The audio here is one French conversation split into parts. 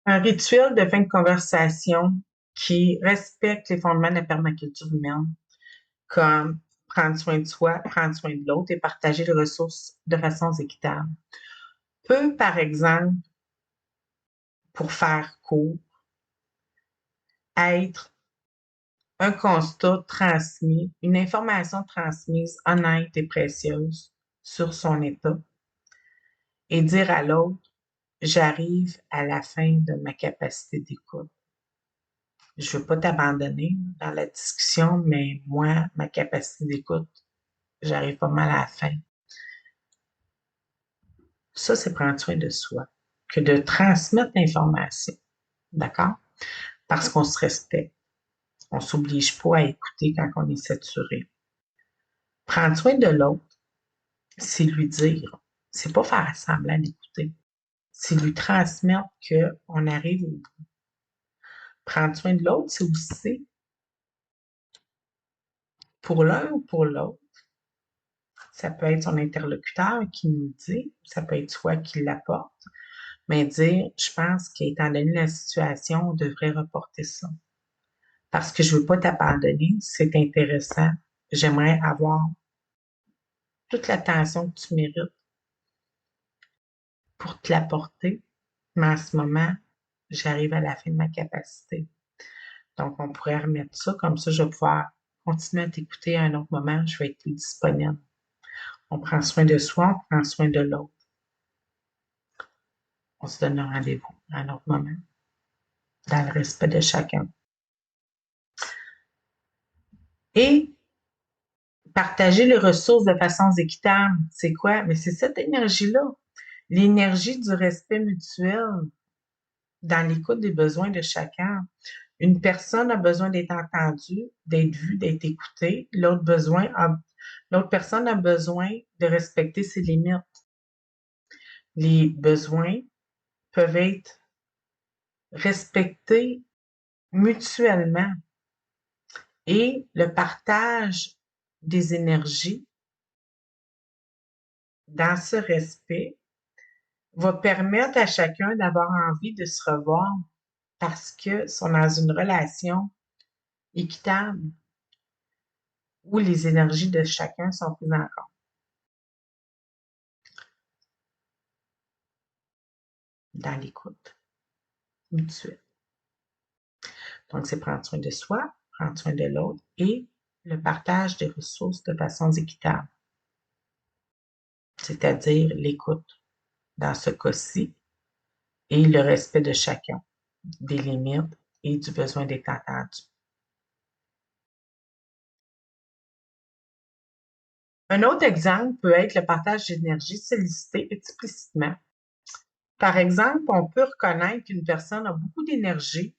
Un rituel de fin de conversation qui respecte les fondements de la permaculture humaine, comme prendre soin de soi, prendre soin de l'autre et partager les ressources de façon équitable, peut, par exemple, pour faire court, être un constat transmis, une information transmise honnête et précieuse sur son état et dire à l'autre, j'arrive à la fin de ma capacité d'écoute. Je veux pas t'abandonner dans la discussion, mais moi, ma capacité d'écoute, j'arrive pas mal à la fin. Ça, c'est prendre soin de soi, que de transmettre l'information, d'accord? Parce qu'on se respecte. On s'oblige pas à écouter quand on est saturé. Prendre soin de l'autre, c'est lui dire, c'est pas faire semblant d'écouter, c'est lui transmettre qu'on arrive au bout. Prendre soin de l'autre, c'est aussi pour l'un ou pour l'autre. Ça peut être son interlocuteur qui nous dit, ça peut être soi qui l'apporte, mais dire, je pense qu'étant donné la situation, on devrait reporter ça. Parce que je veux pas t'abandonner, c'est intéressant. J'aimerais avoir toute l'attention que tu mérites pour te l'apporter, mais en ce moment, j'arrive à la fin de ma capacité. Donc, on pourrait remettre ça, comme ça, je vais pouvoir continuer à t'écouter à un autre moment, je vais être plus disponible. On prend soin de soi, on prend soin de l'autre. On se donne un rendez-vous à un autre moment, dans le respect de chacun. Et partager les ressources de façon équitable, c'est quoi? Mais c'est cette énergie-là, l'énergie du respect mutuel dans l'écoute des besoins de chacun. Une personne a besoin d'être entendue, d'être vue, d'être écoutée. L'autre personne a besoin de respecter ses limites. Les besoins peuvent être respectés mutuellement et le partage des énergies dans ce respect va permettre à chacun d'avoir envie de se revoir parce que sont dans une relation équitable où les énergies de chacun sont prises en compte dans l'écoute mutuelle. Donc, c'est prendre soin de soi, prendre soin de l'autre et le partage des ressources de façon équitable, c'est-à-dire l'écoute dans ce cas-ci et le respect de chacun, des limites et du besoin d'être entendu. Un autre exemple peut être le partage d'énergie sollicité explicitement. Par exemple, on peut reconnaître qu'une personne a beaucoup d'énergie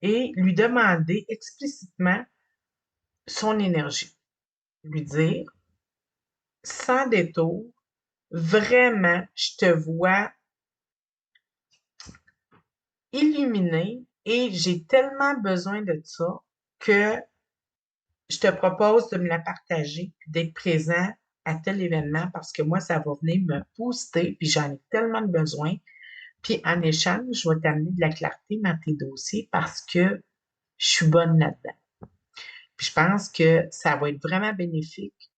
et lui demander explicitement son énergie. Lui dire, sans détour, vraiment, je te vois illuminé et j'ai tellement besoin de ça que je te propose de me la partager, d'être présent à tel événement parce que moi, ça va venir me booster, puis j'en ai tellement de besoin. Puis en échange, je vais t'amener de la clarté dans tes dossiers parce que je suis bonne là-dedans. Puis je pense que ça va être vraiment bénéfique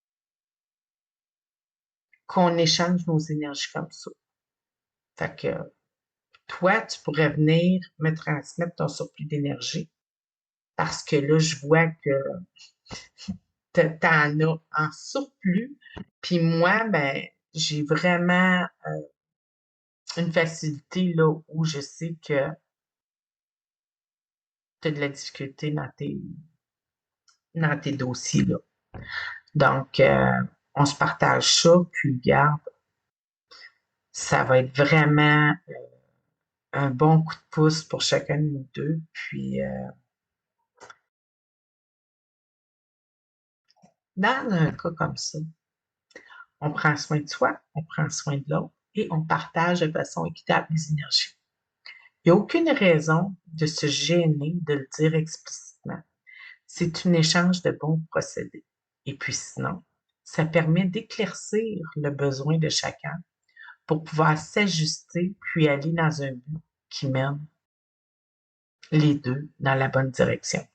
qu'on échange nos énergies comme ça. Fait que toi, tu pourrais venir me transmettre ton surplus d'énergie parce que là, je vois que t'en as en surplus. Puis moi, ben, j'ai vraiment une facilité là où je sais que tu as de la difficulté dans tes dossiers là. Donc, on se partage ça, puis garde, ça va être vraiment un bon coup de pouce pour chacun de nous deux. Puis, dans un cas comme ça, on prend soin de soi, on prend soin de l'autre et on partage de façon équitable les énergies. Il n'y a aucune raison de se gêner de le dire explicitement. C'est un échange de bons procédés. Et puis sinon, ça permet d'éclaircir le besoin de chacun pour pouvoir s'ajuster puis aller dans un but qui mène les deux dans la bonne direction.